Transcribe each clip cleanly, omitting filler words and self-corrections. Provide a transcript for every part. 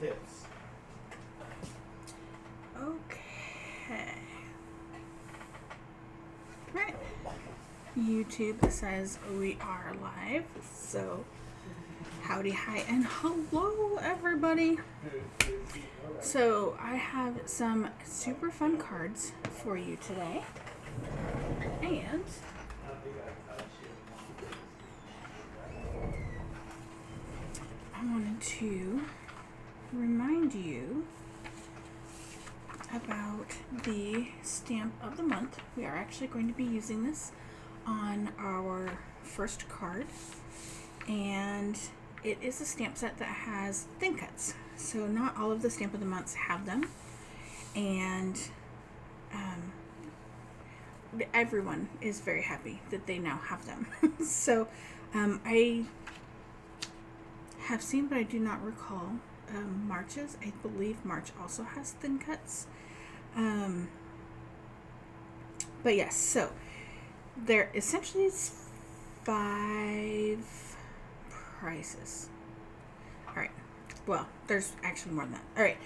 Tips. Okay. Right. YouTube says we are live, so howdy, hi, and hello, everybody. So I have some super fun cards for you today, and I wanted to remind you about the stamp of the month. We are actually going to be using this on our first card, and it is a stamp set that has thin cuts. So not all of the stamp of the months have them, and everyone is very happy that they now have them. So I have seen, but I do not recall March's. I believe March also has thin cuts. But yes, so there essentially is 5 prices. Alright, well, there's actually more than that. Alright,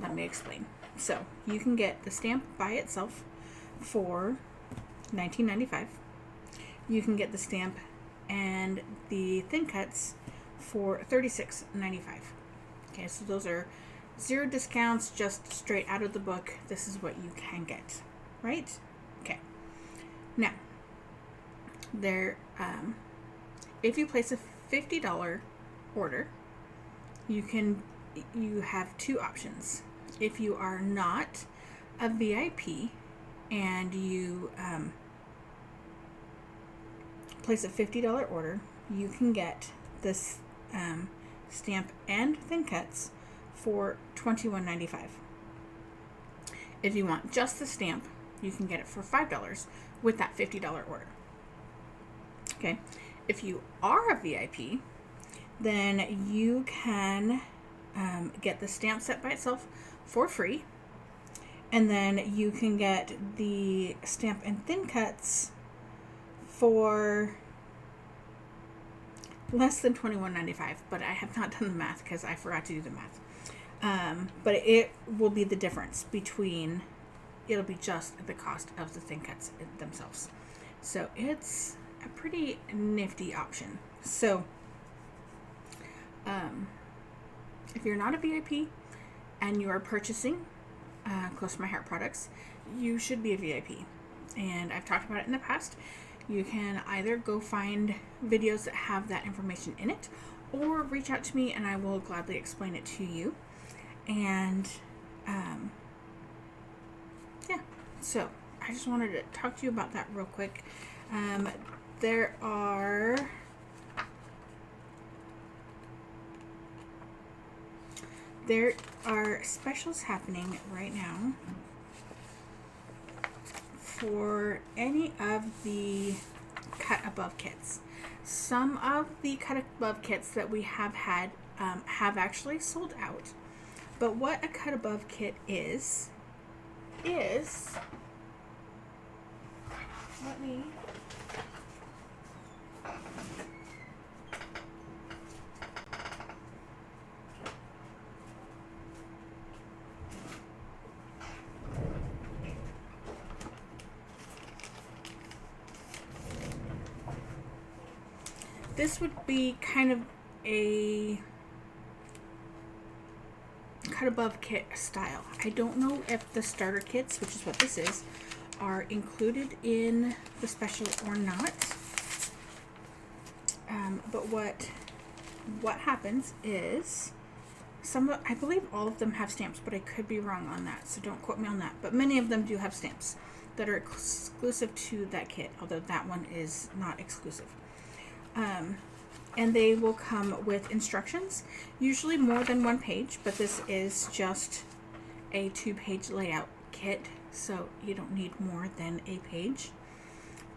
let me explain. So you can get the stamp by itself for $19.95. You can get the stamp and the thin cuts for $36.95. Okay, so those are 0 discounts, just straight out of the book. This is what you can get, right? Okay. Now, there, if you place a $50 order, you have 2 options. If you are not a VIP and you place a $50 order, you can get this stamp and thin cuts for $21.95. If you want just the stamp, you can get it for $5 with that $50 order. Okay, if you are a VIP, then you can get the stamp set by itself for free, and then you can get the stamp and thin cuts for less than $21.95, but I have not done the math because I forgot to do the math. But it will be the difference between, it'll be just the cost of the thin cuts themselves. So it's a pretty nifty option. So if you're not a VIP and you are purchasing Close to My Heart products, you should be a VIP. And I've talked about it in the past. You can either go find videos that have that information in it, or reach out to me and I will gladly explain it to you. And yeah, so I just wanted to talk to you about that real quick. There are specials happening right now for any of the Cut Above kits. Some of the Cut Above kits that we have had have actually sold out. But what a Cut Above kit is let me this would be kind of a Cut Above kit style. I don't know if the starter kits, which is what this is, are included in the special or not. But what happens is I believe all of them have stamps, but I could be wrong on that, so don't quote me on that. But many of them do have stamps that are exclusive to that kit, although that one is not exclusive. And they will come with instructions, usually more than 1 page, but this is just a 2-page layout kit, so you don't need more than a page.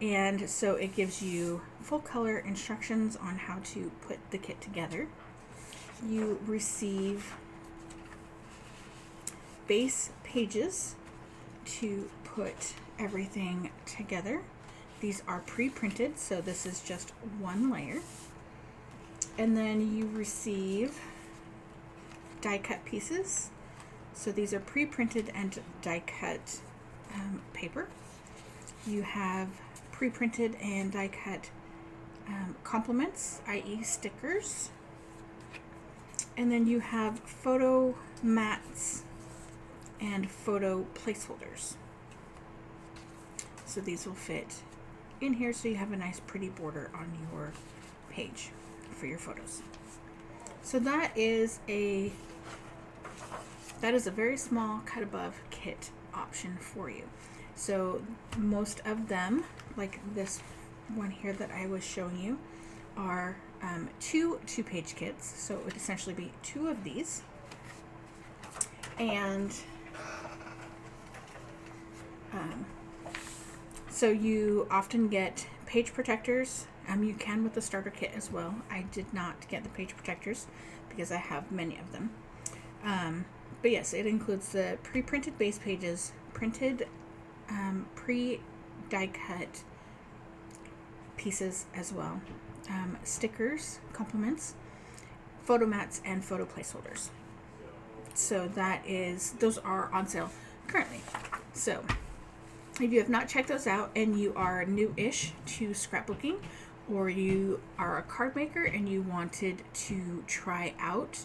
And so it gives you full color instructions on how to put the kit together. You receive base pages to put everything together. these are pre-printed, so this is just one layer. And then you receive die cut pieces. So these are pre-printed and die cut paper. You have pre-printed and die cut complements, i.e. stickers. And then you have photo mats and photo placeholders. So these will fit in here so you have a nice pretty border on your page for your photos. So that is a very small cut above kit option for you. So most of them, like this one here that I was showing you, are two-page kits. So it would essentially be two of these. And so you often get page protectors. You can with the starter kit as well. I did not get the page protectors because I have many of them. But yes, it includes the pre-printed base pages, printed pre-die cut pieces as well, stickers, complements, photo mats, and photo placeholders. So those are on sale currently. So if you have not checked those out and you are new-ish to scrapbooking, or you are a card maker and you wanted to try out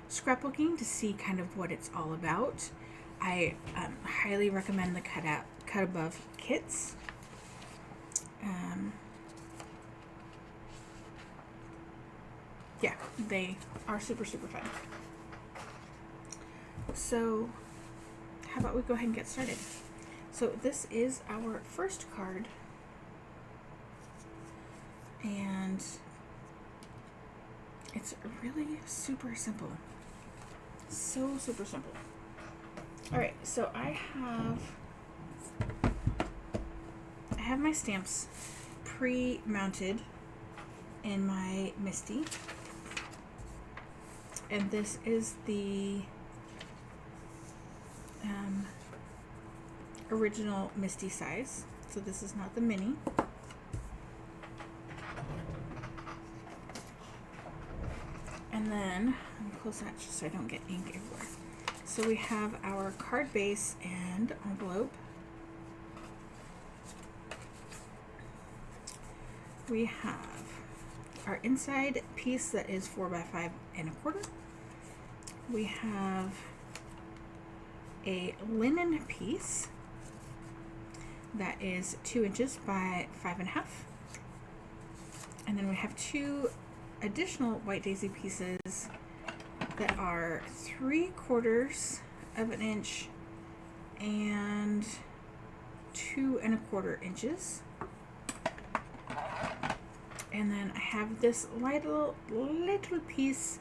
scrapbooking to see kind of what it's all about, I highly recommend the cut above kits. Yeah, they are super fun. So how about we go ahead and get started? So this is our first card, and it's really super simple. So super simple. Alright, so I have my stamps pre-mounted in my MISTI, and this is the original MISTI size, so this is not the mini. And then I'll close that just so I don't get ink everywhere. So we have our card base and envelope. We have our inside piece that is 4 by 5 1/4. We have a linen piece that is 2 inches by 5 1/2. And then we have two additional white daisy pieces that are 3/4 of an inch and 2 1/4 inches. And then I have this little piece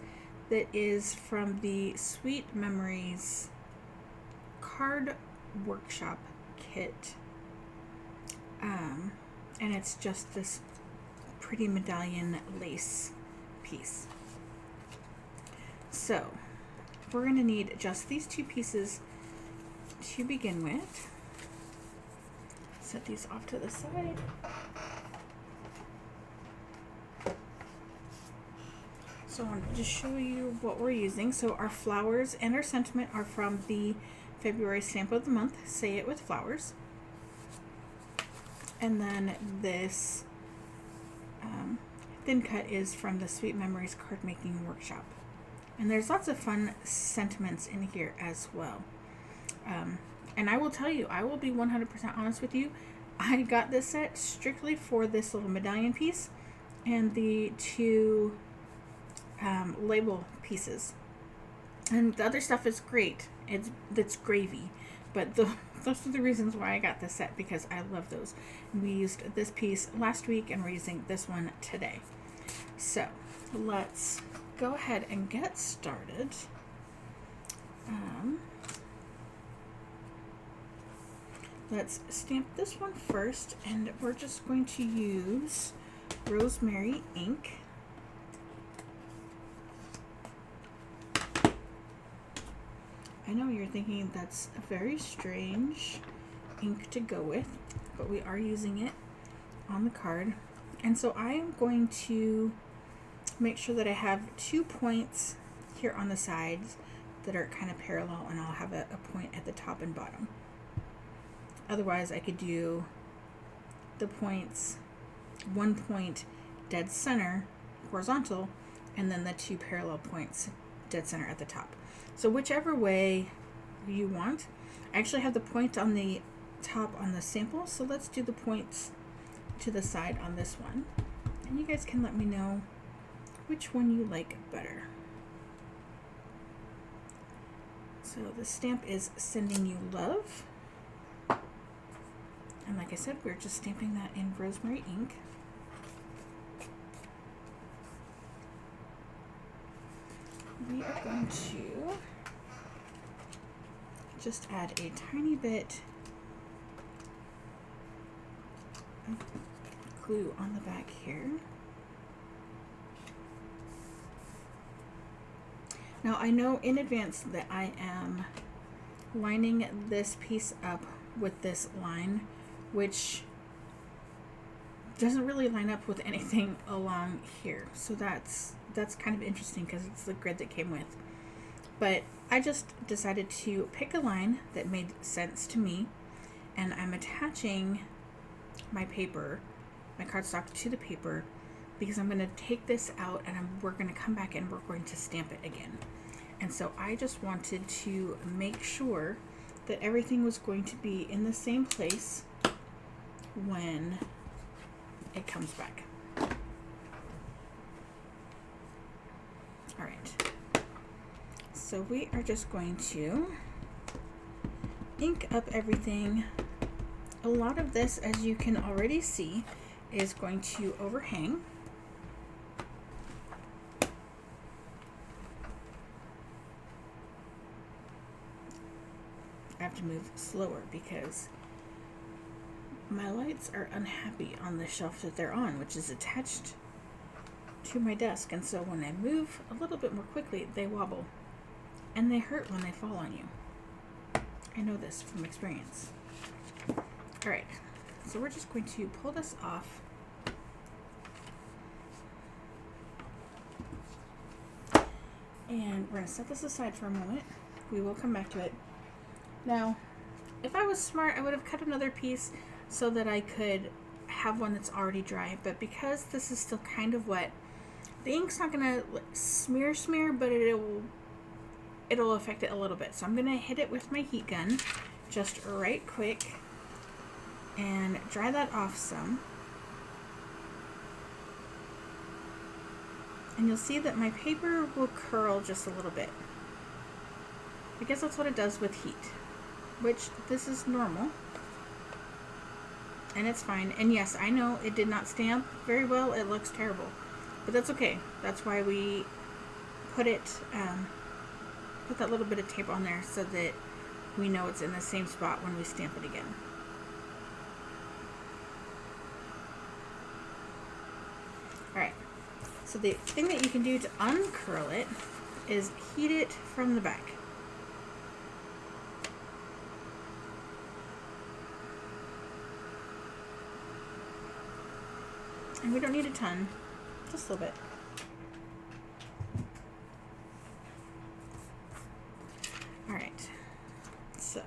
that is from the Sweet Memories card workshop kit. And it's just this pretty medallion lace piece. So we're going to need just these two pieces to begin with. Set these off to the side. So I wanted to show you what we're using. So our flowers and our sentiment are from the February stamp of the month, Say It With Flowers. And then this thin cut is from the Sweet Memories card making workshop. And there's lots of fun sentiments in here as well. And I will tell you, I will be 100% honest with you, I got this set strictly for this little medallion piece and the two label pieces. And the other stuff is great. It's gravy. But those are the reasons why I got this set, because I love those. We used this piece last week and we're using this one today. So let's go ahead and get started. Let's stamp this one first, and we're just going to use Rosemary ink. I know you're thinking that's a very strange ink to go with, but we are using it on the card. And so I am going to make sure that I have 2 points here on the sides that are kind of parallel, and I'll have a point at the top and bottom. Otherwise, I could do the points, 1 point dead center, horizontal, and then the 2 parallel points dead center at the top. So whichever way you want. I actually have the point on the top on the sample, so let's do the points to the side on this one. And you guys can let me know which one you like better. So the stamp is Sending You Love. And like I said, we're just stamping that in rosemary ink. We are going to just add a tiny bit of glue on the back here. Now I know in advance that I am lining this piece up with this line, which doesn't really line up with anything along here. So that's kind of interesting because it's the grid that came with. But I just decided to pick a line that made sense to me, and I'm attaching my paper, my cardstock, to the paper because I'm going to take this out and we're going to come back and we're going to stamp it again. And so I just wanted to make sure that everything was going to be in the same place when it comes back. All right. So we are just going to ink up everything. A lot of this, as you can already see, is going to overhang. I have to move slower because my lights are unhappy on the shelf that they're on, which is attached to my desk. And so when I move a little bit more quickly, they wobble and they hurt when they fall on you. I know this from experience. All right, so we're just going to pull this off. And we're going to set this aside for a moment. We will come back to it. Now, if I was smart, I would have cut another piece so that I could have one that's already dry. But because this is still kind of wet, the ink's not going to smear, but it'll affect it a little bit. So I'm going to hit it with my heat gun just right quick and dry that off some. And you'll see that my paper will curl just a little bit, because that's what it does with heat, which this is normal and it's fine. And yes, I know it did not stamp very well. It looks terrible, but that's okay. That's why we put that little bit of tape on there so that we know it's in the same spot when we stamp it again. Alright, so the thing that you can do to uncurl it is heat it from the back. And we don't need a ton, just a little bit. Alright, so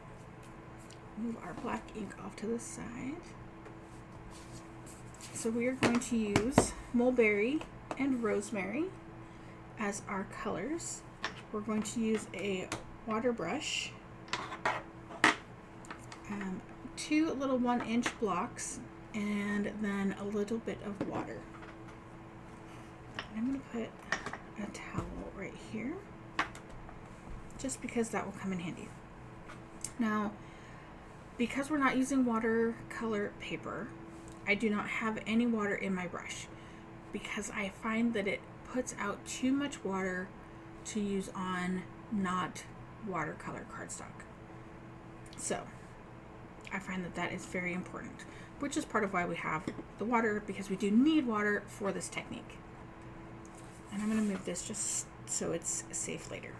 move our black ink off to the side. So we are going to use mulberry and rosemary as our colors. We're going to use a water brush, 2 little 1-inch blocks, and then a little bit of water. I'm going to put a towel right here, just because that will come in handy. Now, because we're not using watercolor paper, I do not have any water in my brush, because I find that it puts out too much water to use on not watercolor cardstock. So I find that that is very important, which is part of why we have the water, because we do need water for this technique. And I'm going to move this just so it's safe later.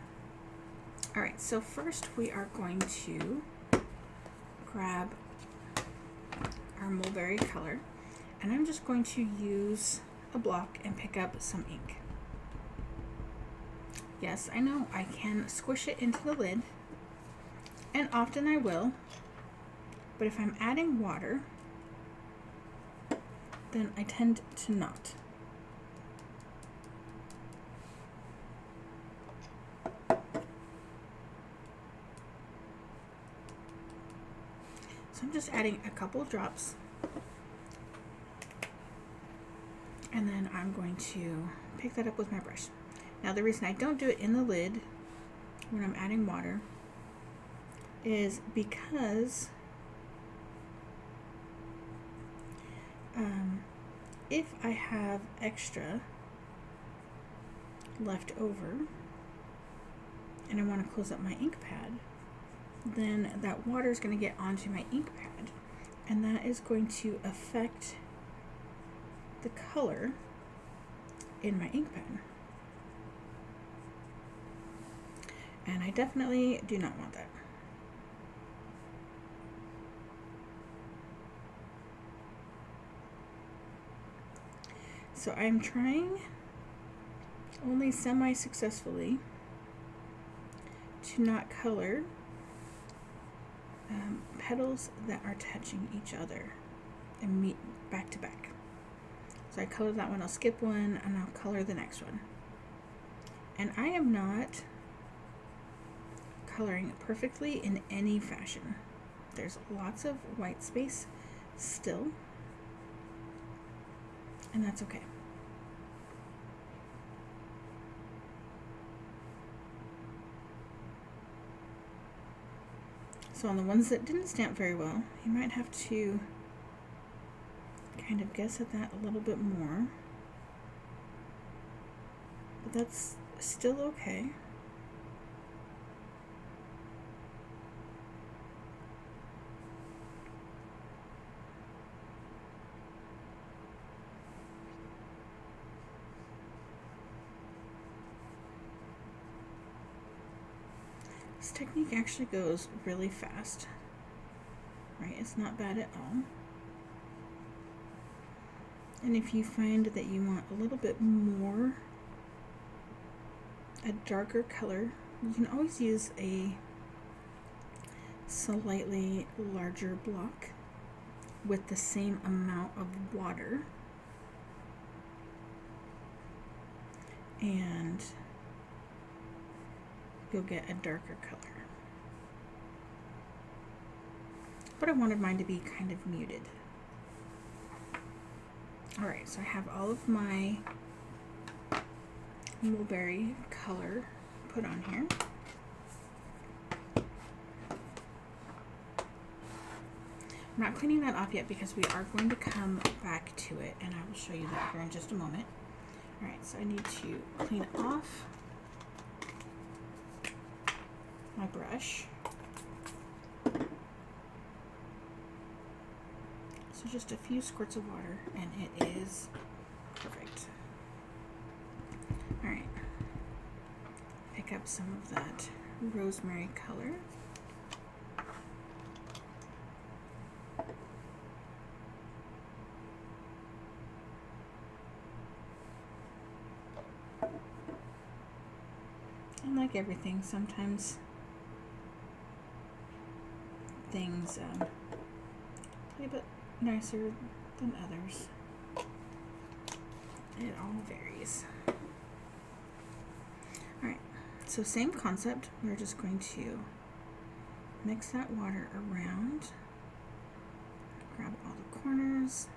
All right, so first we are going to grab our mulberry color, and I'm just going to use a block and pick up some ink. Yes, I know I can squish it into the lid, and often I will, but if I'm adding water, then I tend to not. So I'm just adding a couple drops, and then I'm going to pick that up with my brush. Now the reason I don't do it in the lid when I'm adding water is because if I have extra left over and I want to close up my ink pad, then that water is going to get onto my ink pad, and that is going to affect the color in my ink pad. And I definitely do not want that. So I'm trying only semi-successfully to not color petals that are touching each other and meet back to back. So I color that one, I'll skip one, and I'll color the next one. And I am not coloring perfectly in any fashion. There's lots of white space still, and that's okay. So on the ones that didn't stamp very well, you might have to kind of guess at that a little bit more, but that's still okay. This technique actually goes really fast, right? It's not bad at all. And if you find that you want a little bit more, a darker color, you can always use a slightly larger block with the same amount of water, and you'll get a darker color. But I wanted mine to be kind of muted. Alright, so I have all of my mulberry color put on here. I'm not cleaning that off yet because we are going to come back to it, and I will show you that here in just a moment. Alright, so I need to clean off my brush. So just a few squirts of water and it is perfect. Alright, pick up some of that rosemary color. And like everything, sometimes things play a bit nicer than others. It all varies. Alright, so same concept. We're just going to mix that water around, grab all the corners.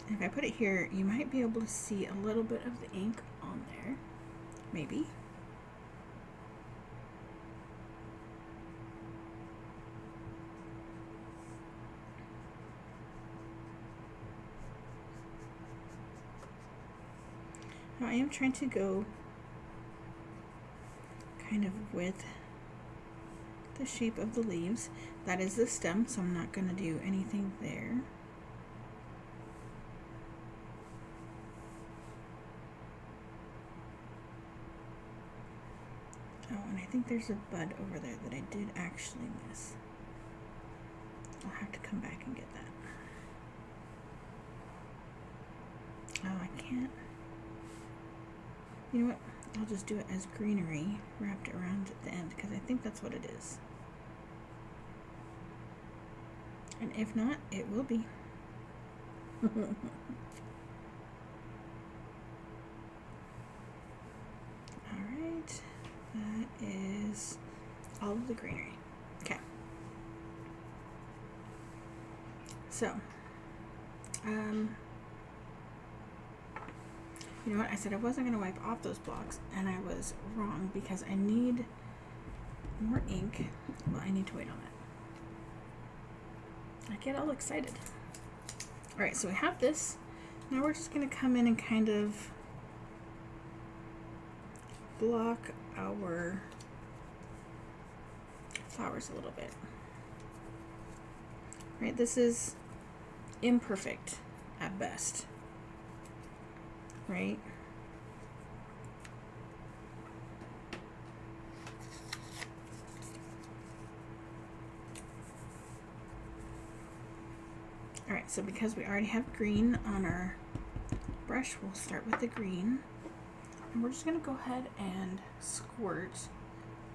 If I put it here, you might be able to see a little bit of the ink on there, maybe. Now I am trying to go kind of with the shape of the leaves. That is the stem, so I'm not going to do anything there. Oh, and I think there's a bud over there that I did actually miss. I'll have to come back and get that. can't. You know what? I'll just do it as greenery wrapped around at the end because I think that's what it is. And if not, it will be. Alright, that is all of the greenery. Okay. So, you know what? I said I wasn't going to wipe off those blocks, and I was wrong because I need more ink. Well, I need to wait on it. I get all excited. Alright, so we have this. Now we're just going to come in and kind of block our flowers a little bit. Right, this is imperfect at best. Right? Alright, so because we already have green on our brush, we'll start with the green. And we're just going to go ahead and squirt.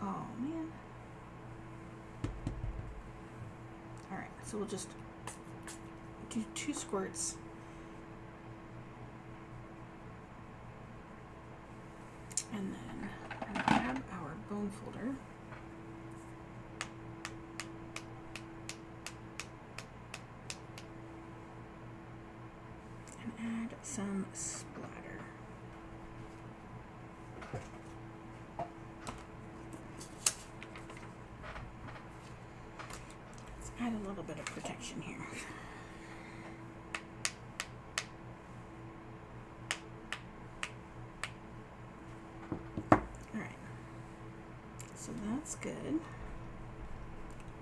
Oh, man. Alright, so we'll just do 2 squirts. And then we're going to grab our bone folder. And add some splatter. Let's add a little bit of protection here. So that's good.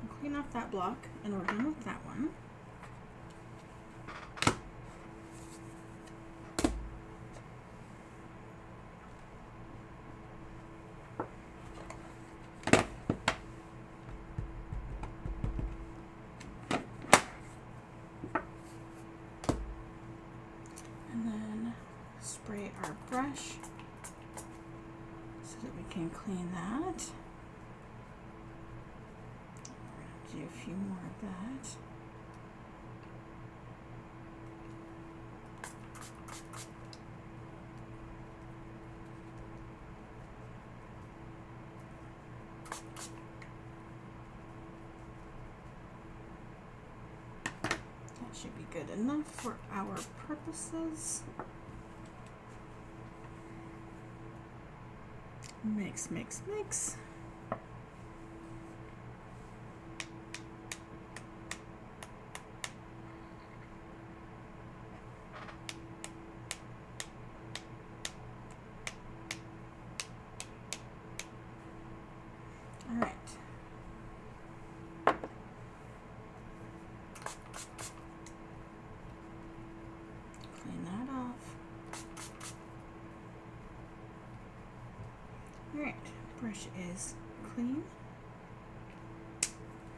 We'll clean off that block and we're done with that one. And then spray our brush so that we can clean that. Do a few more of that. That should be good enough for our purposes. Mix, mix, mix. Alright, brush is clean,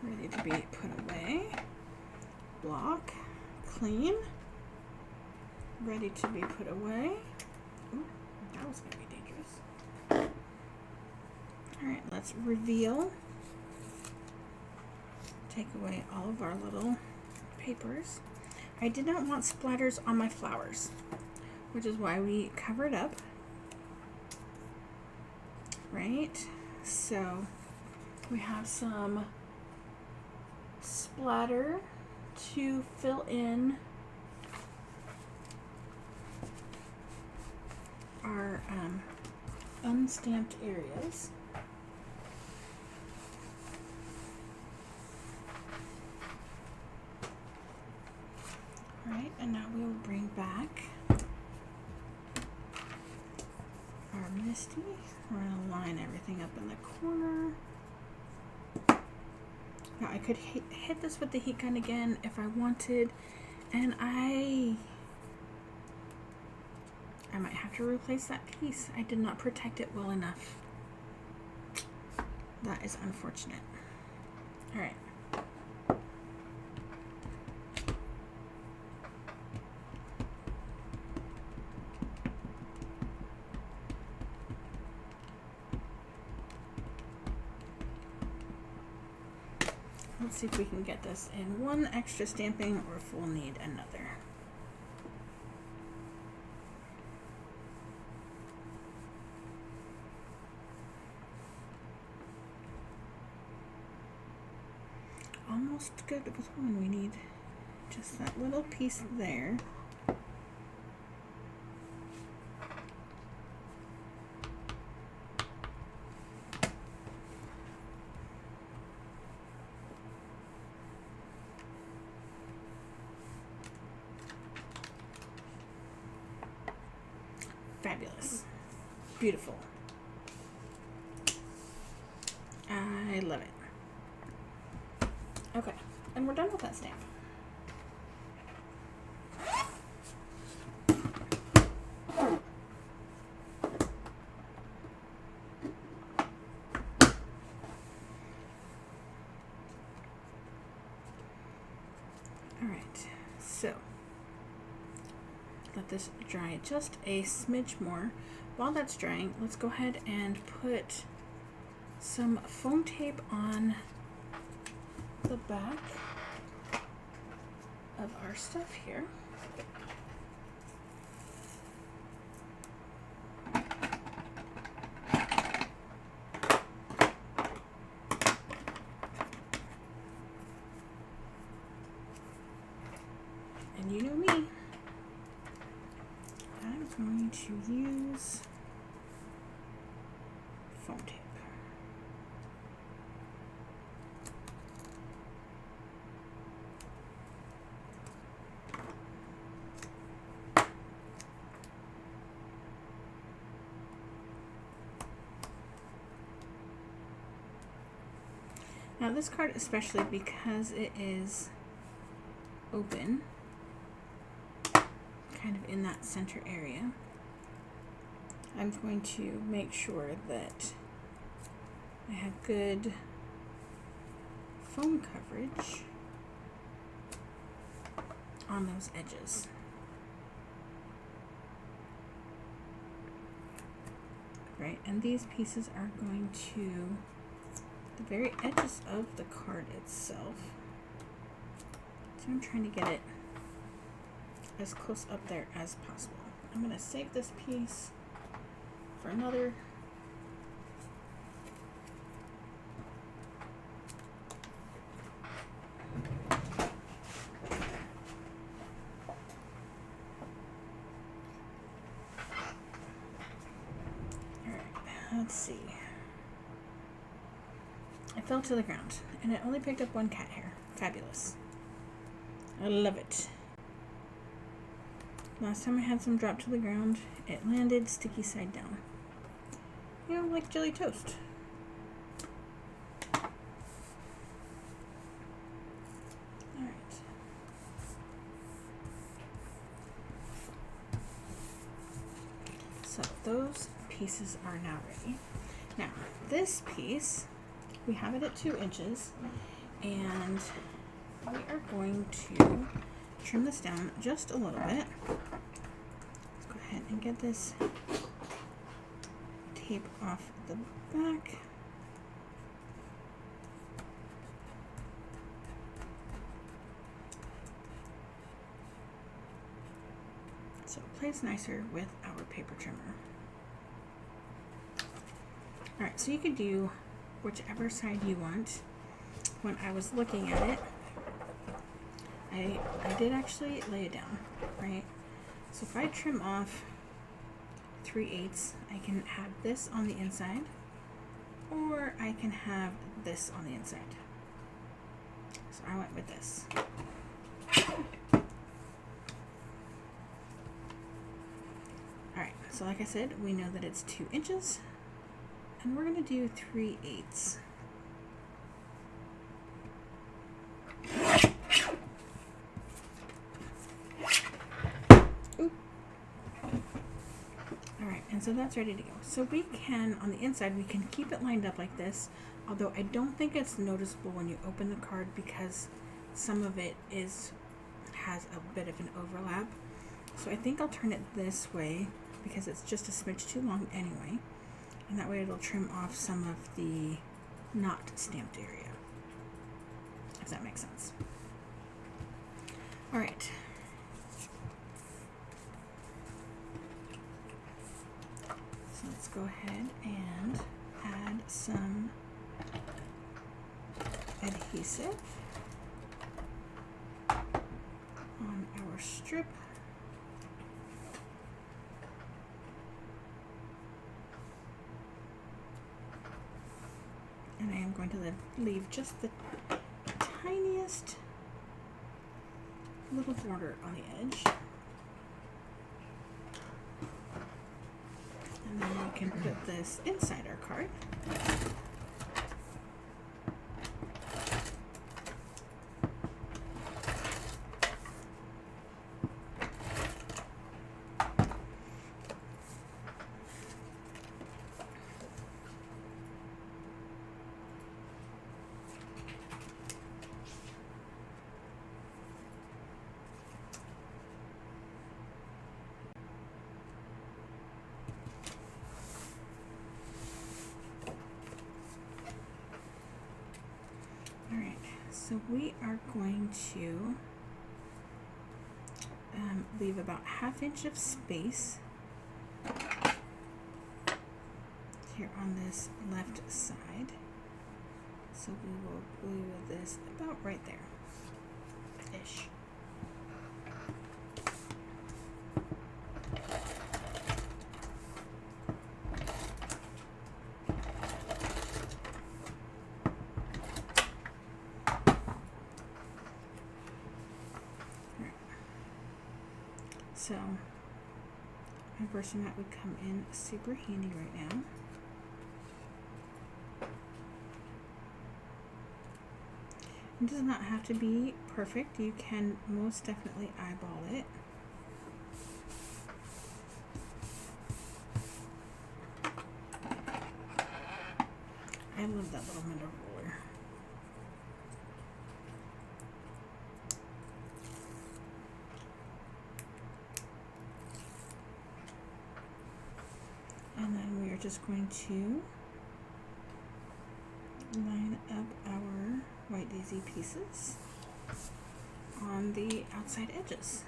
ready to be put away. Block, clean, ready to be put away. Ooh, that was going to be dangerous. Alright, let's reveal. Take away all of our little papers. I did not want splatters on my flowers, which is why we cover it up. Right, so we have some splatter to fill in our unstamped areas. All right, and now we will bring back our Misty. We're going to line everything up in the corner. Now I could hit this with the heat gun again if I wanted, and I might have to replace that piece. I did not protect it well enough. That is unfortunate. All right. let's see if we can get this in one extra stamping or if we'll need another. Almost good with one. We need just that little piece there. Fabulous. Beautiful. I love it. Okay, and we're done with that stamp. Alright, so let this dry just a smidge more. While that's drying, let's go ahead and put some foam tape on the back of our stuff here. And you know me, I'm going to use foam tape. Now this card, especially because it is open, kind of in that center area, I'm going to make sure that I have good foam coverage on those edges. Right, and these pieces are going to the very edges of the card itself. So I'm trying to get it as close up there as possible. I'm going to save this piece for another. Alright, let's see. I fell to the ground, and it only picked up one cat hair. Fabulous. I love it. Last time I had some drop to the ground, it landed sticky side down. You know, like jelly toast. Alright. So those pieces are now ready. Now, this piece, we have it at 2 inches, and we are going to trim this down just a little bit. Let's go ahead and get this tape off the back. So it plays nicer with our paper trimmer. Alright, so you could do whichever side you want. When I was looking at it, I did actually lay it down, right? So if I trim off 3/8, I can have this on the inside, or I can have this on the inside. So I went with this. Alright, so like I said, we know that it's 2 inches, and we're going to do 3/8. So that's ready to go. So we can, on the inside, we can keep it lined up like this, although I don't think it's noticeable when you open the card because some of it has a bit of an overlap. So I think I'll turn it this way because it's just a smidge too long anyway, and that way it'll trim off some of the not stamped area. if that makes sense. All right. So let's go ahead and add some adhesive on our strip. And I am going to leave just the tiniest little border on the edge. And then we can put this inside our card. So we are going to leave about 1/2 inch of space here on this left side. So we will glue this about right there-ish. So my Versamat would come in super handy right now. It does not have to be perfect. You can most definitely eyeball it. I love that little metal roller. And then we are just going to line up our White Daisy pieces on the outside edges.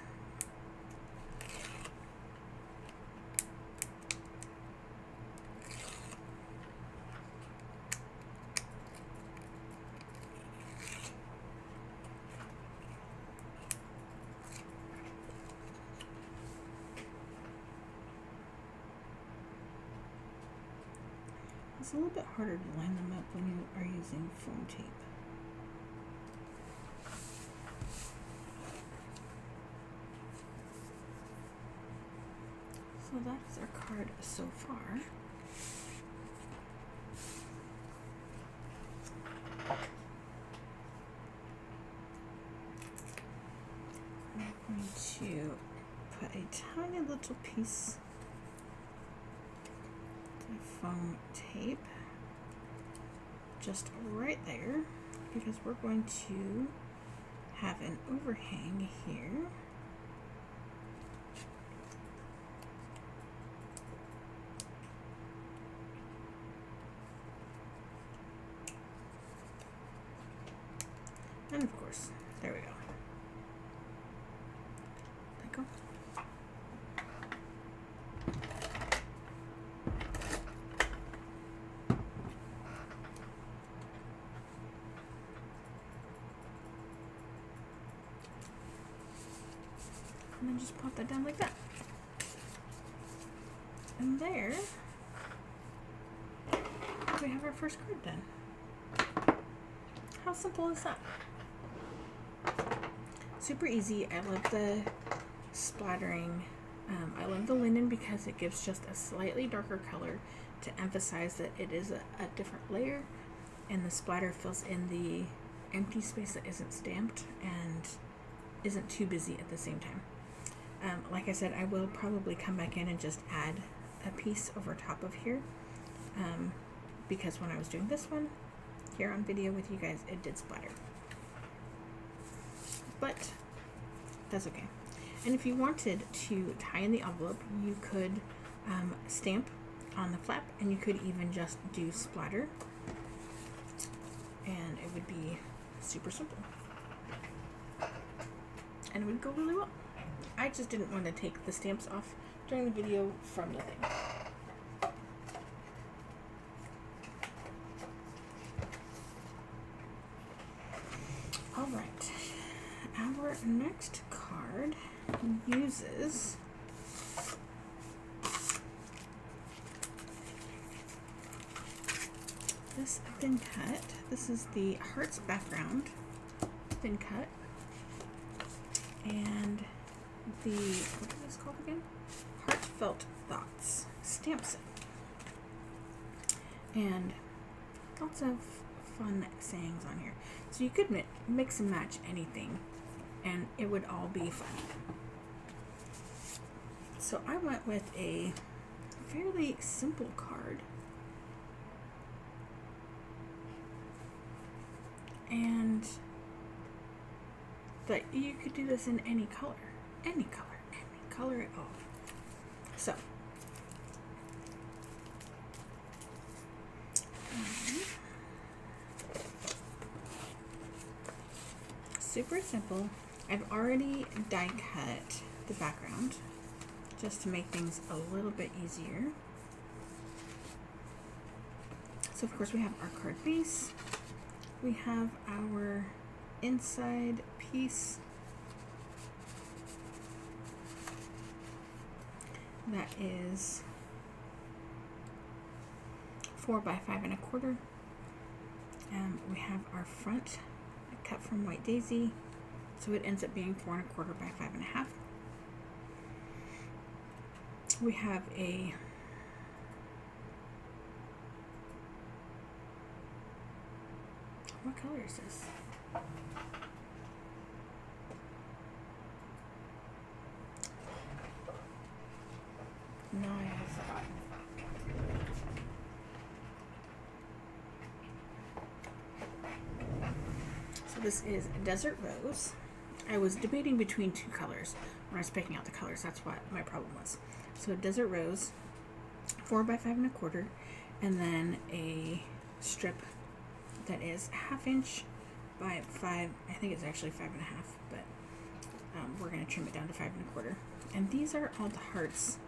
It's a little bit harder to line them up when you are using foam tape. So that's our card so far. I'm going to put a tiny little piece of foam tape just right there, because we're going to have an overhang here. And of course, there we go. Let go. And then just pop that down like that. And there we have our first card done. How simple is that? Super easy. I love the splattering. I love the linen because it gives just a slightly darker color to emphasize that it is a different layer, and the splatter fills in the empty space that isn't stamped and isn't too busy at the same time. Like I said, I will probably come back in and just add a piece over top of here, because when I was doing this one here on video with you guys, it did splatter. But that's okay. And if you wanted to tie in the envelope, you could stamp on the flap, and you could even just do splatter, and it would be Super simple. And it would go really well. I just didn't want to take the stamps off during the video from the thing. Alright, our next card uses this thin cut. This is the Hearts background thin cut. And the, what is this called again? Heartfelt Thoughts stamp set. And lots of fun sayings on here. So you could mix and match anything and it would all be fun. So I went with a fairly simple card. But you could do this in any color at all. So, super simple. I've already die cut the background just to make things a little bit easier. So of course we have our card base. We have our inside piece that is 4 by 5 1/4. We have our front cut from White Daisy, so it ends up being 4 1/4 by 5 1/2. We have a what color is this? No, I have forgotten. So this is Desert Rose. I was debating between two colors when I was picking out the colors. That's what my problem was. So Desert Rose, 4 by 5 1/4, and then a strip that is 1/2 inch by 5. I think it's actually 5 1/2, but we're going to trim it down to 5 1/4. And these are all the hearts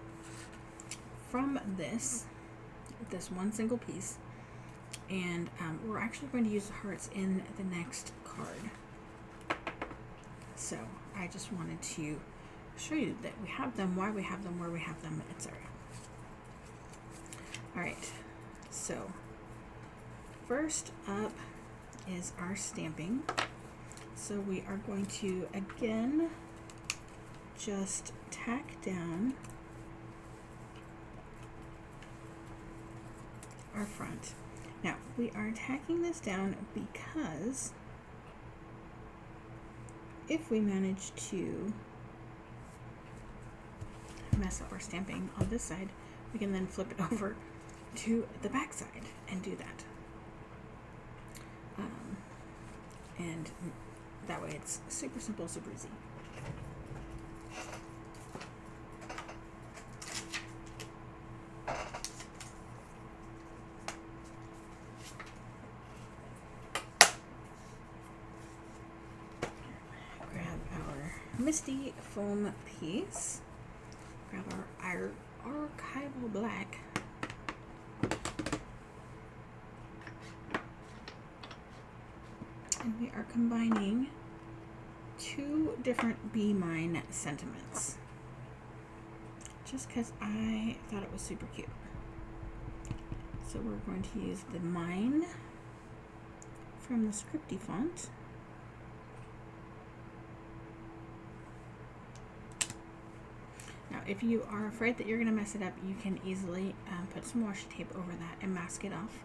from this one single piece, and we're actually going to use the hearts in the next card. So I just wanted to show you that we have them, why we have them, where we have them, etc. Alright, so first up is our stamping. So we are going to again just tack down our front. Now we are tacking this down because if we manage to mess up our stamping on this side, we can then flip it over to the back side and do that. And that way it's super simple, super easy. Grab our Misty foam piece. Grab our archival black. And we are combining two different Be Mine sentiments. Just because I thought it was super cute. So we're going to use the Mine from the Scripty font. Now, if you are afraid that you're going to mess it up, you can easily put some washi tape over that and mask it off.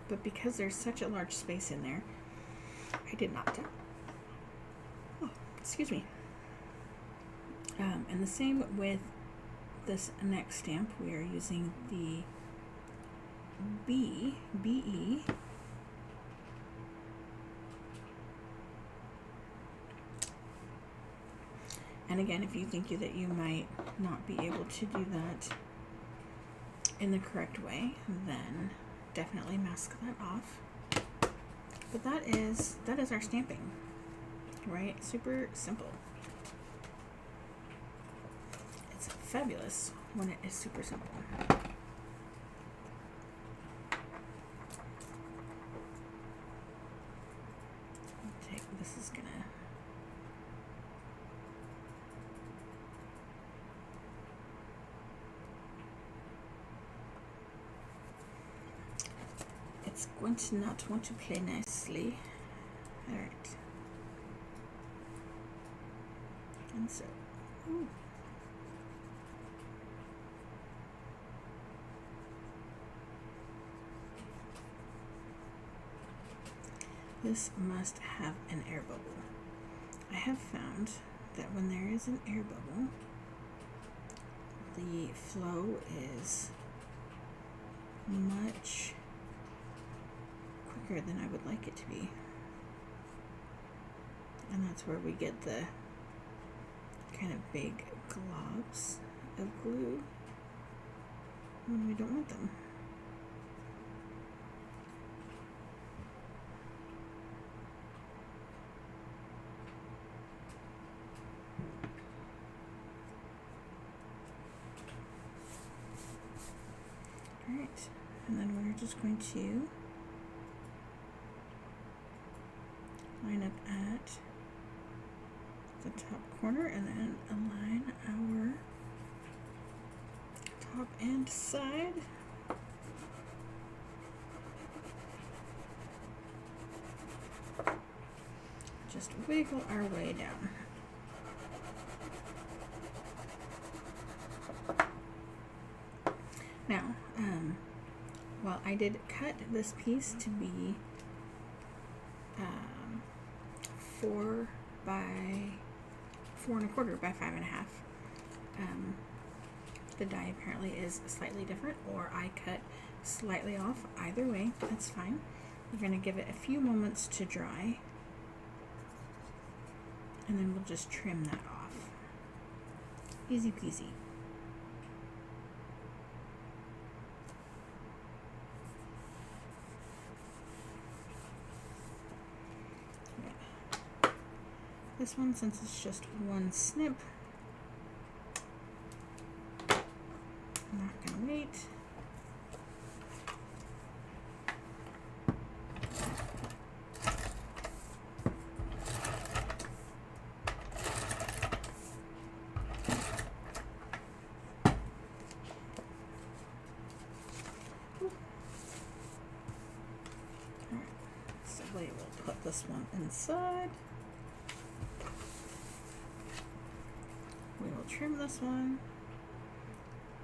But because there's such a large space in there, I did not. Oh, excuse me. And the same with this next stamp. We are using the BE. And again, if you think that you might not be able to do that in the correct way, then definitely mask that off. But that is our stamping, right? Super simple. It's fabulous when it is super simple. This is gonna it's going to not want to play nicely. All right, and so ooh. This must have an air bubble. I have found that when there is an air bubble, the flow is much quicker than I would like it to be. And that's where we get the kind of big globs of glue when we don't want them. Alright, and then we're just going to line up at the top corner and then align our top and side. Just wiggle our way down. Now, well, I did cut this piece to be 4 by 4 1/4 by 5 1/2. The die apparently is slightly different, or I cut slightly off. Either way, that's fine. We're going to give it a few moments to dry, and then we'll just trim that off. Easy peasy. This one, since it's just one snip, I'm not gonna wait. Alright, so we will put this one inside. We will trim this one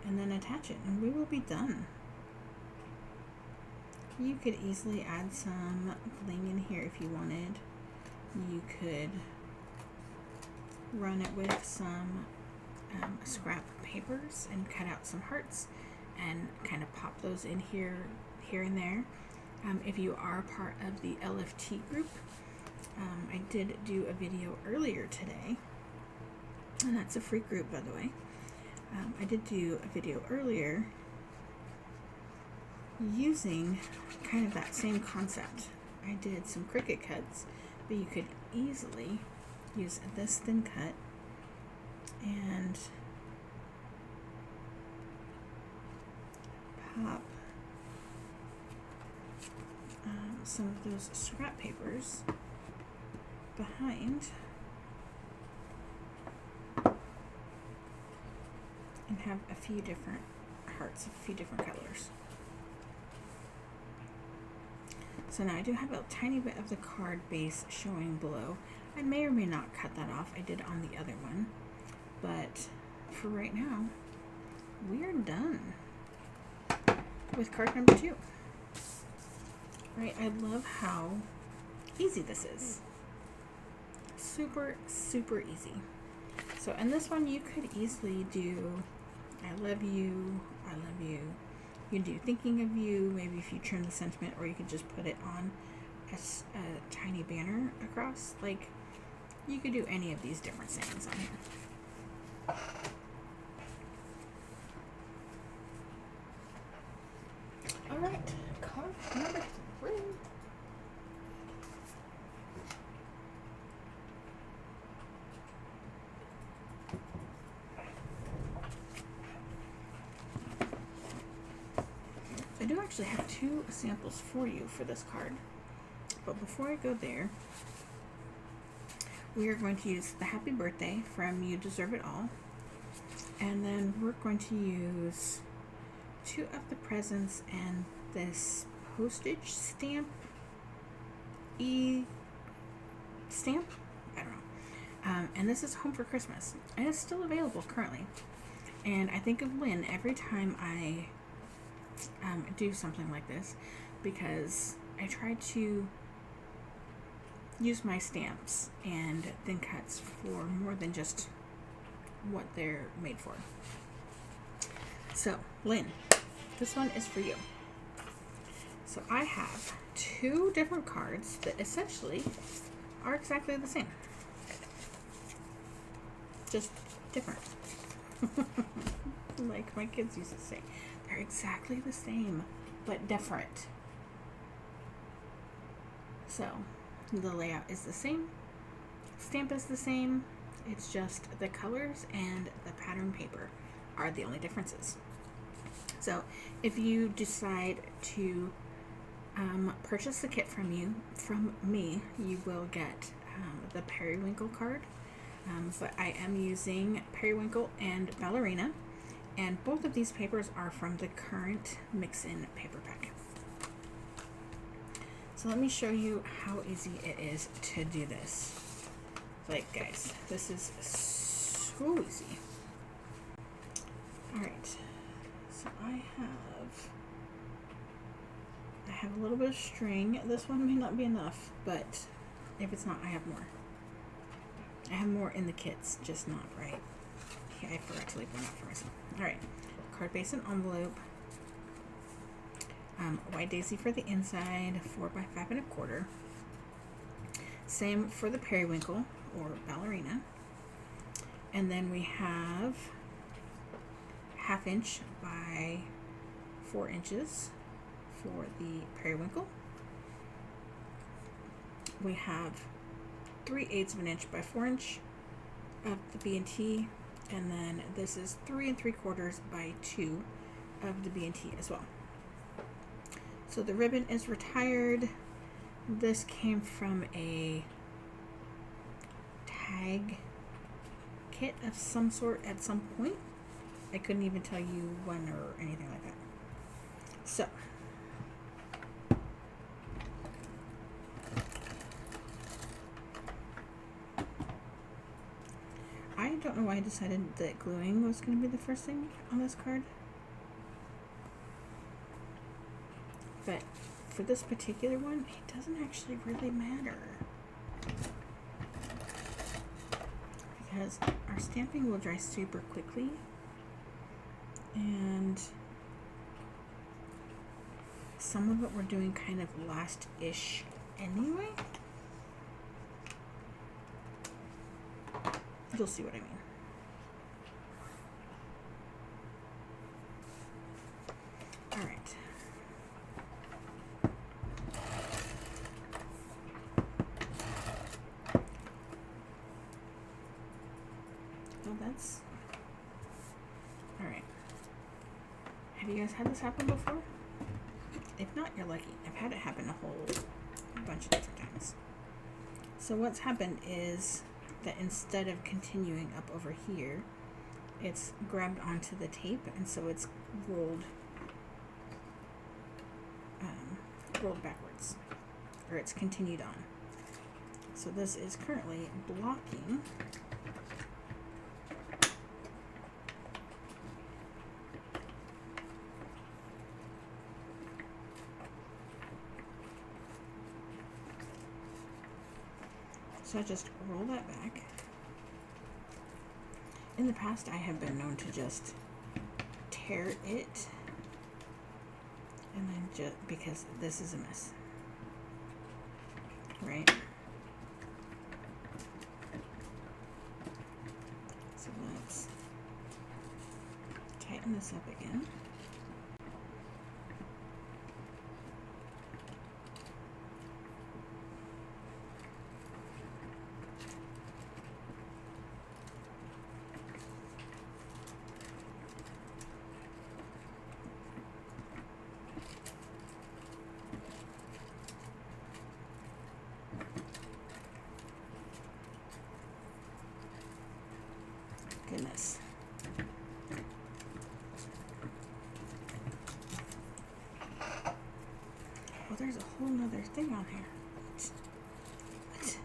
and then attach it, and we will be done. You could easily add some bling in here if you wanted. You could run it with some scrap papers and cut out some hearts and kind of pop those in here and there. If you are part of the LFT group, I did do a video earlier today, and that's a free group, by the way. I did do a video earlier using kind of that same concept. I did some Cricut cuts, but you could easily use this thin cut and pop some of those scrap papers behind and have a few different hearts, a few different colors. So now I do have a tiny bit of the card base showing below. I may or may not cut that off. I did on the other one. But for right now, we are done with card number 2. Right, I love how easy this is. Super, super easy. So in this one, you could easily do I love you, I love you. You can do thinking of you, maybe if you trim the sentiment, or you could just put it on a tiny banner across. Like, you could do any of these different sayings on here. All right, card number 3. actually have 2 samples for you for this card. But before I go there, we are going to use the Happy Birthday from You Deserve It All. And then we're going to use 2 of the presents and this postage stamp stamp. I don't know. And this is Home for Christmas, and it's still available currently. And I think of Lynn every time I do something like this, because I try to use my stamps and thin cuts for more than just what they're made for. So, Lynn, this one is for you. So I have 2 different cards that essentially are exactly the same. Just different. Like my kids used to say. They're exactly the same, but different. So, the layout is the same. Stamp is the same. It's just the colors and the pattern paper are the only differences. So, if you decide to purchase the kit from me, you will get the Periwinkle card. But I am using Periwinkle and Ballerina, and both of these papers are from the current Mix-In paper pack. So let me show you how easy it is to do this. Like, guys, this is so easy. Alright, so I have a little bit of string. This one may not be enough, but if it's not, I have more. I have more in the kits, just not right. Yeah, I forgot to leave one out for myself. Alright, card base and envelope. White daisy for the inside, 4x5 1/4. Same for the Periwinkle or Ballerina. And then we have 1/2 inch by 4 inches for the Periwinkle. We have 3/8 of an inch by 4 inch of the B&T, and then this is 3 3/4 by 2 of the B&T as well. So the ribbon is retired. This came from a tag kit of some sort at some point. I couldn't even tell you when or anything like that. So I don't know why I decided that gluing was going to be the first thing on this card. But for this particular one, it doesn't actually really matter. Because our stamping will dry super quickly. And some of it we're doing kind of last-ish anyway. You'll see what I mean. All right. Oh, that's... All right. Have you guys had this happen before? If not, you're lucky. I've had it happen a whole bunch of different times. So what's happened is that instead of continuing up over here, it's grabbed onto the tape, and so it's rolled backwards, or it's continued on. So this is currently blocking so I just roll that back. In the past, I have been known to just tear it, and then just because this is a mess, right? So let's tighten this up again. Goodness. Well, there's a whole nother thing on here. What?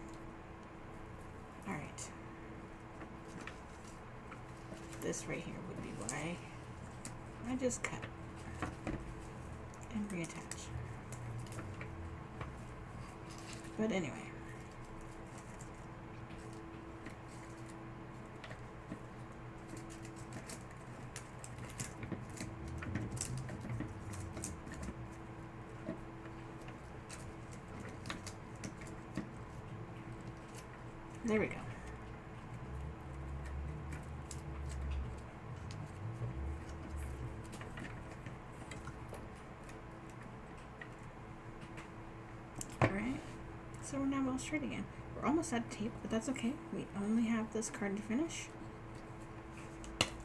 Alright. This right here would be why I just cut and reattach. But anyway. There we go. Alright, so we're now all straight again. We're almost out of tape, but that's okay. We only have this card to finish.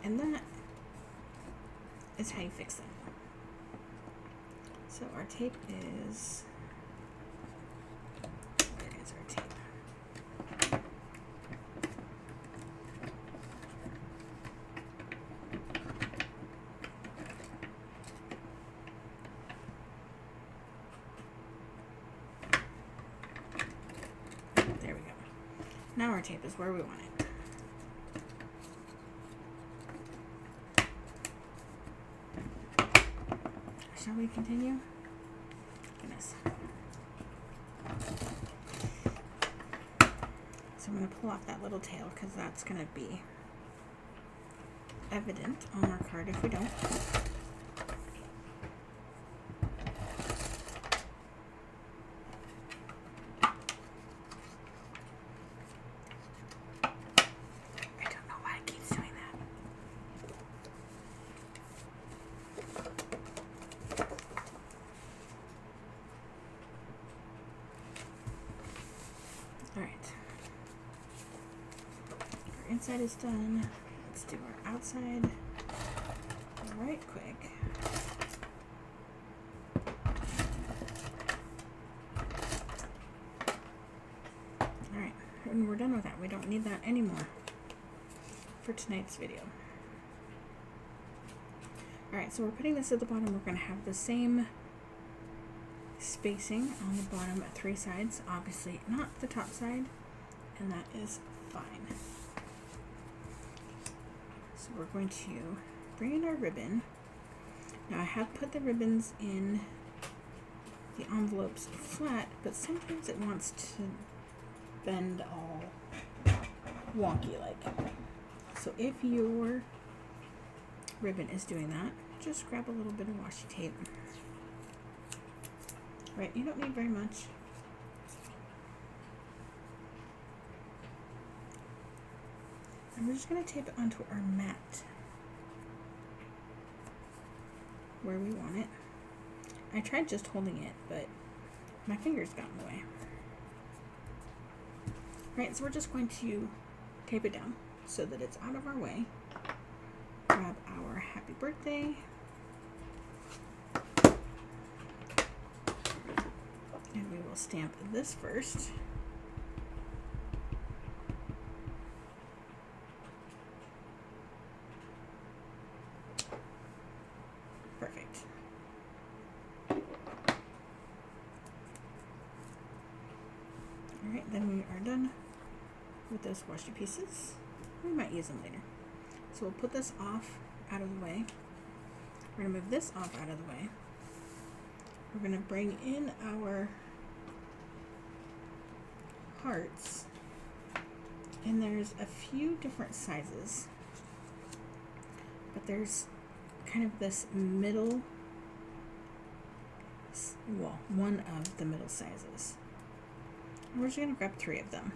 And that is how you fix that. So our tape is... Where is our tape? There we go. Now our tape is where we want it. Shall we continue? Goodness. So I'm going to pull off that little tail because that's going to be evident on our card if we don't. I don't know why it keeps doing that. Alright. Our inside is done. Let's do our outside right quick. Alright, and we're done with that. We don't need that anymore for tonight's video. Alright, so we're putting this at the bottom. We're going to have the same spacing on the bottom at 3 sides. Obviously not the top side, and that is fine. So we're going to bring in our ribbon. Now I have put the ribbons in the envelopes flat, but sometimes it wants to bend all wonky like. So if your ribbon is doing that, just grab a little bit of washi tape. Right, you don't need very much. And we're just going to tape it onto our mat where we want it. I tried just holding it, but my fingers got in the way. Right, so we're just going to tape it down so that it's out of our way. Grab our happy birthday. And we will stamp this first. Perfect. Alright, then we are done with those washi pieces. We might use them later. So we'll put this off out of the way. We're going to move this off out of the way. We're going to bring in our hearts, and there's a few different sizes, but there's kind of this middle, well, one of the middle sizes. And we're just going to grab 3 of them.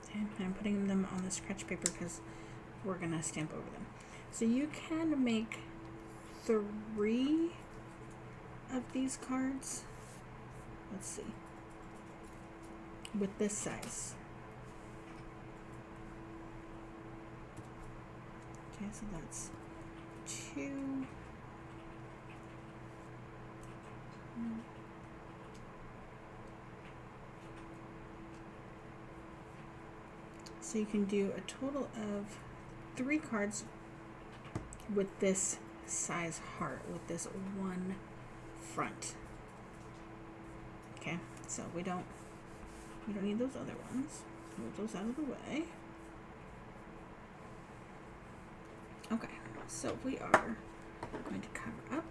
Okay, and I'm putting them on the scratch paper because we're going to stamp over them. So you can make 3 of these cards. Let's see. With this size. Okay, so that's 2. So you can do a total of 3 cards with this size heart, with this one front. Okay, so we don't need those other ones. Move those out of the way. Okay, so we are going to cover up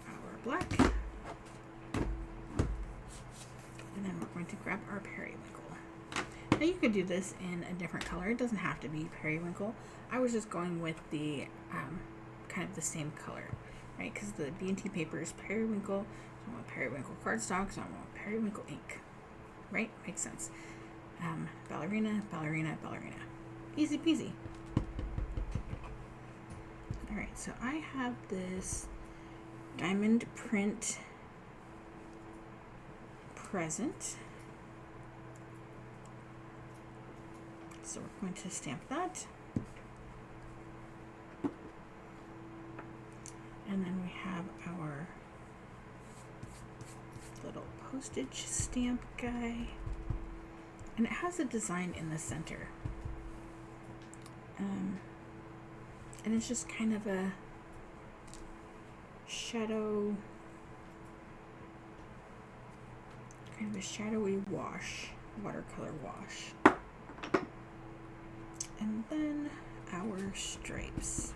our black, and then we're going to grab our periwinkle. Now you could do this in a different color. It doesn't have to be periwinkle. I was just going with the kind of the same color, right? Because the B&T paper is periwinkle. So I want periwinkle cardstock, so I want periwinkle ink, right? Makes sense. Ballerina, ballerina, ballerina. Easy peasy. All right, so I have this diamond print present. So we're going to stamp that. And then we have our little postage stamp guy. And it has a design in the center. And it's just kind of a shadow, kind of a shadowy wash, watercolor wash. And then our stripes.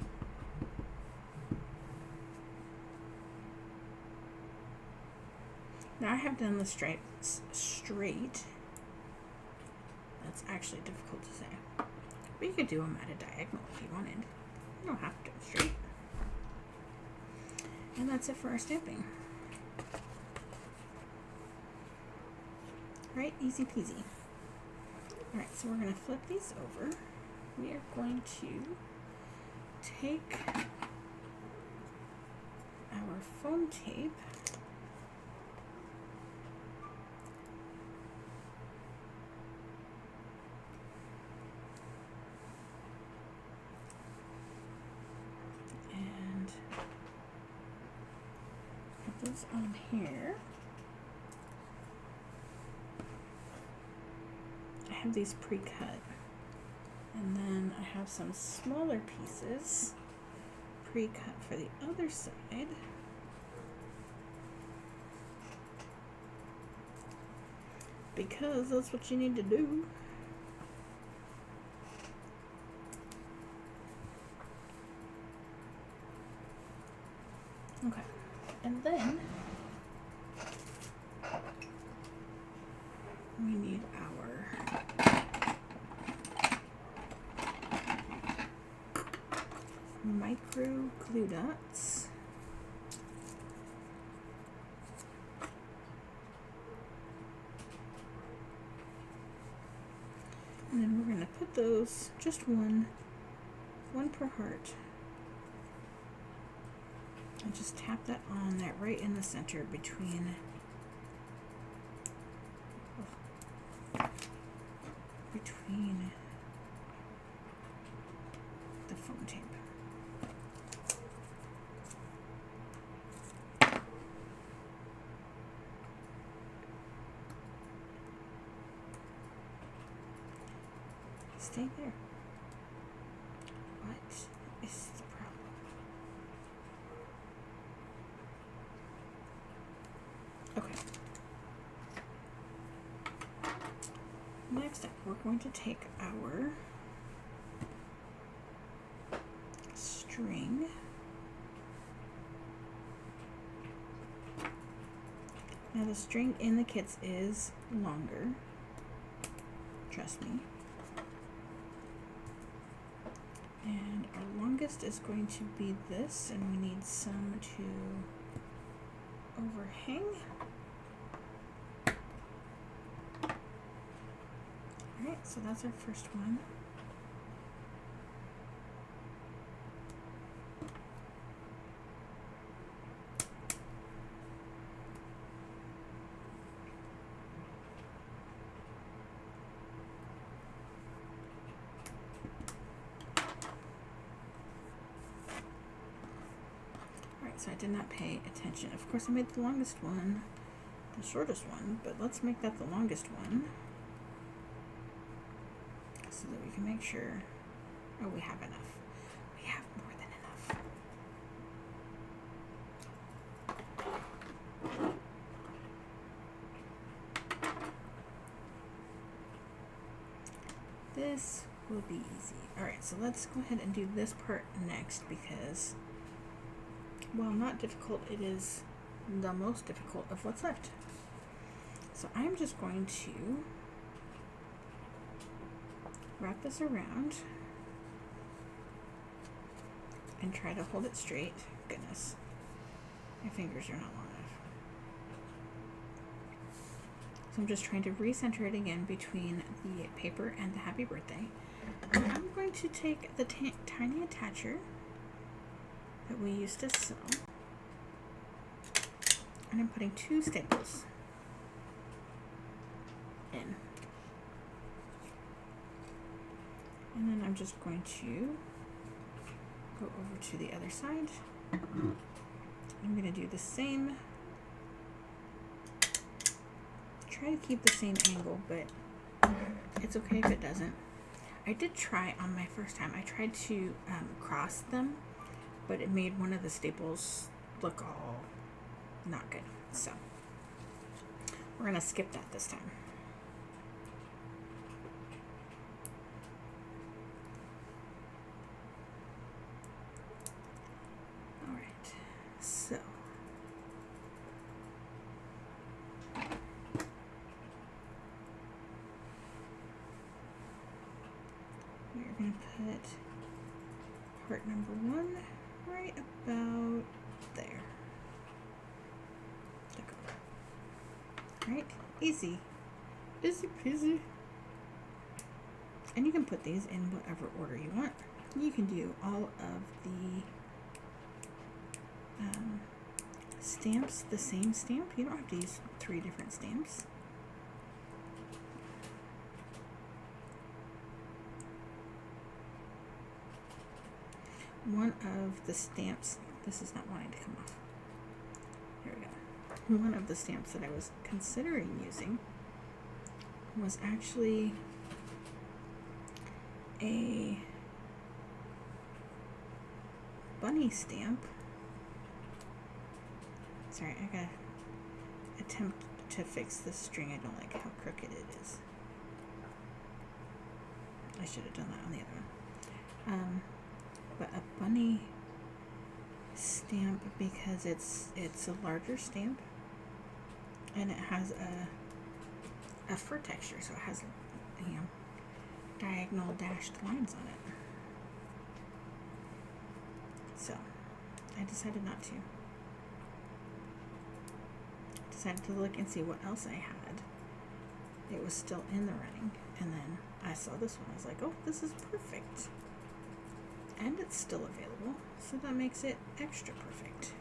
Now I have done the stripes straight. That's actually difficult to say. But you could do them at a diagonal if you wanted. You don't have to do them straight. And that's it for our stamping. Right, easy peasy. Alright, so we're going to flip these over. We are going to take our foam tape and put those on here. I have these pre-cut. And then I have some smaller pieces pre-cut for the other side. Because that's what you need to do. Okay. And then we need our micro glue dots. And then we're going to put those, just one per heart. And just tap that on that right in the center between the foam tape. Stay there. What is the problem? Okay. Next up, we're going to take our string. Now the string in the kits is longer. Trust me. And our longest is going to be this, and we need some to overhang. Alright, so that's our first one. So I did not pay attention. Of course, I made the longest one the shortest one, but let's make that the longest one. so that we can make sure, oh, we have enough. We have more than enough. This will be easy. Alright, so let's go ahead and do this part next because, while not difficult, it is the most difficult of what's left. So I'm just going to wrap this around and try to hold it straight. Goodness, my fingers are not long enough. So I'm just trying to recenter it again between the paper and the happy birthday. And I'm going to take the tiny attacher that we used to sew, and I'm putting 2 staples in. And then I'm just going to go over to the other side. I'm going to do the same. Try to keep the same angle, but it's okay if it doesn't. I did try on my first time. I tried to cross them, but it made one of the staples look all not good. So we're going to skip that this time. All right, so we're going to put part number 1 right about there. Right? Easy. Easy peasy. And you can put these in whatever order you want. You can do all of the stamps the same stamp. You don't have to use 3 different stamps. One of the stamps, this is not wanting to come off. Here we go. One of the stamps that I was considering using was actually a bunny stamp. Sorry, I gotta attempt to fix this string. I don't like how crooked it is. I should have done that on the other one. But a bunny stamp, because it's a larger stamp and it has a fur texture, so it has, you know, diagonal dashed lines on it. So I decided not to. Decided to look and see what else I had. It was still in the running, and then I saw this one. I was like, oh, this is perfect. And it's still available, so that makes it extra perfect.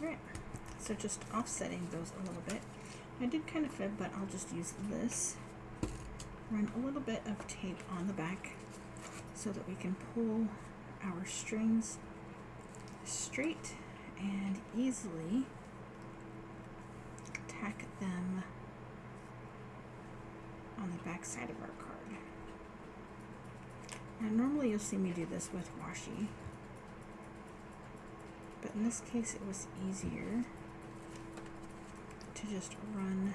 Alright, so just offsetting those a little bit. I did kind of fib, but I'll just use this. Run a little bit of tape on the back so that we can pull our strings straight and easily tack them on the back side of our card. Now normally you'll see me do this with washi, but in this case it was easier to just run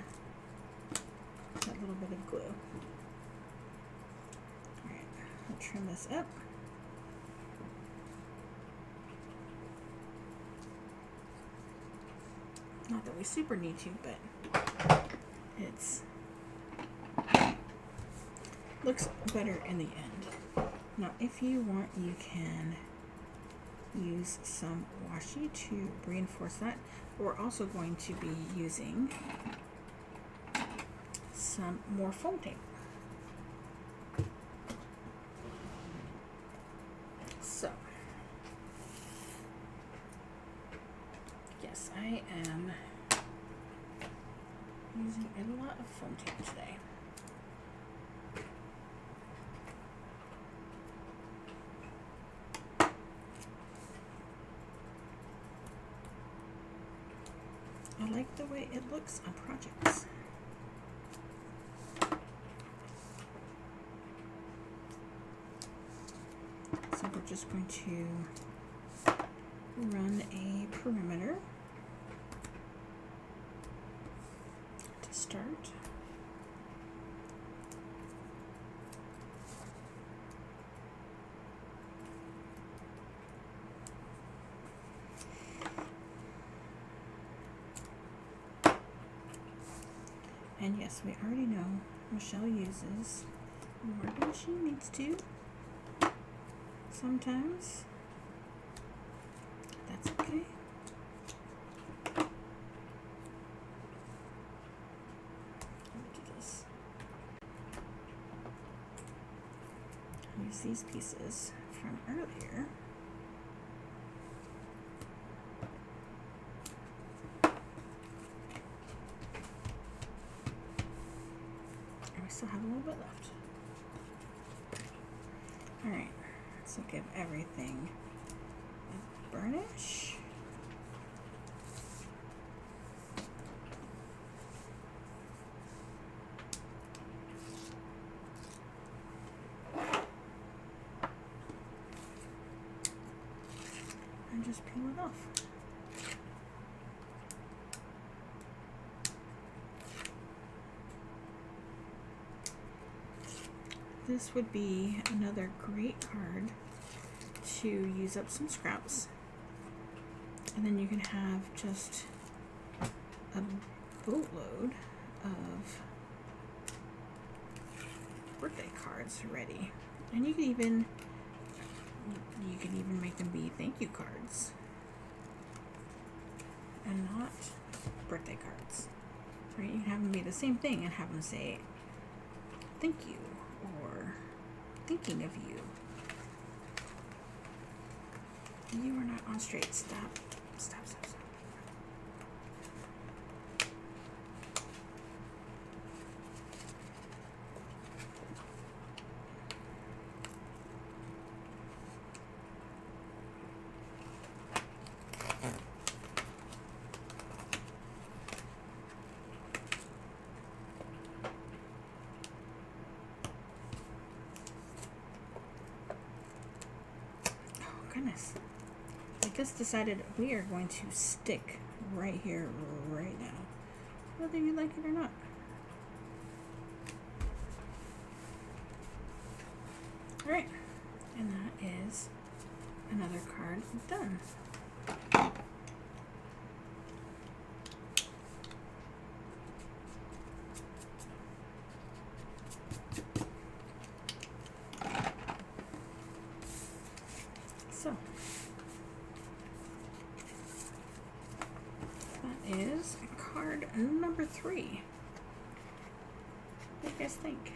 that little bit of glue. Alright, I'll trim this up. Not that we super need to, but it's looks better in the end. Now, if you want, you can use some washi to reinforce that. We're also going to be using some more foam tape. So, yes, I am using a lot of foam tape today. like the way it looks on projects. So we're just going to run a perimeter to start. And yes, we already know Michelle uses more than she needs to sometimes. That's okay. Let me do this. Use these pieces from earlier. We still have a little bit left. Alright, so give everything a burnish. And just peel it off. This would be another great card to use up some scraps. And then you can have just a boatload of birthday cards ready. And you can even make them be thank you cards and not birthday cards. Right? You can have them be the same thing and have them say thank you or thinking of you. You are not on straight. Stop. Stop. Goodness. I just decided we are going to stick right here, right now, whether you like it or not. Alright, and that is another card done. So that is card number 3. What do you guys think?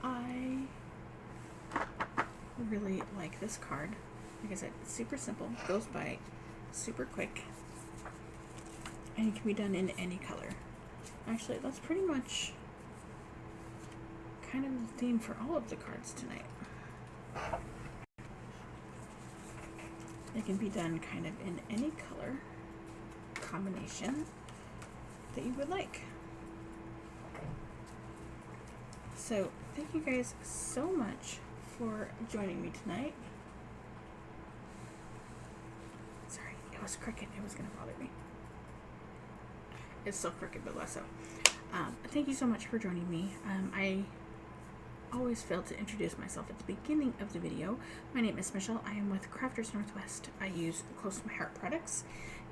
I really like this card. Like I said, it's super simple, goes by super quick, and it can be done in any color. Actually, that's pretty much kind of the theme for all of the cards tonight. It can be done kind of in any color combination that you would like. So thank you guys so much for joining me tonight. Sorry, it was crooked. It was going to bother me. It's still crooked, but less so. Thank you so much for joining me. I always fail to introduce myself at the beginning of the video. My name is Michelle. I am with Crafters Northwest. I use Close to My Heart products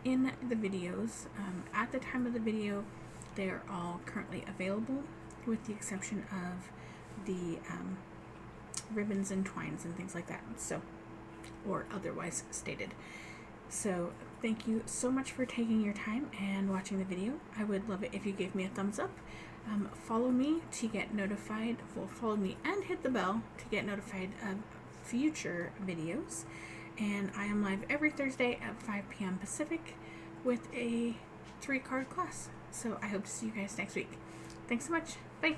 in the videos. At the time of the video, they are all currently available, with the exception of the ribbons and twines and things like that, so, or otherwise stated. So thank you so much for taking your time and watching the video. I would love it if you gave me a thumbs up. Follow me to get notified. Well, follow me and hit the bell to get notified of future videos. And I am live every Thursday at 5 p.m. Pacific with a 3-card class. So I hope to see you guys next week. Thanks so much. Bye.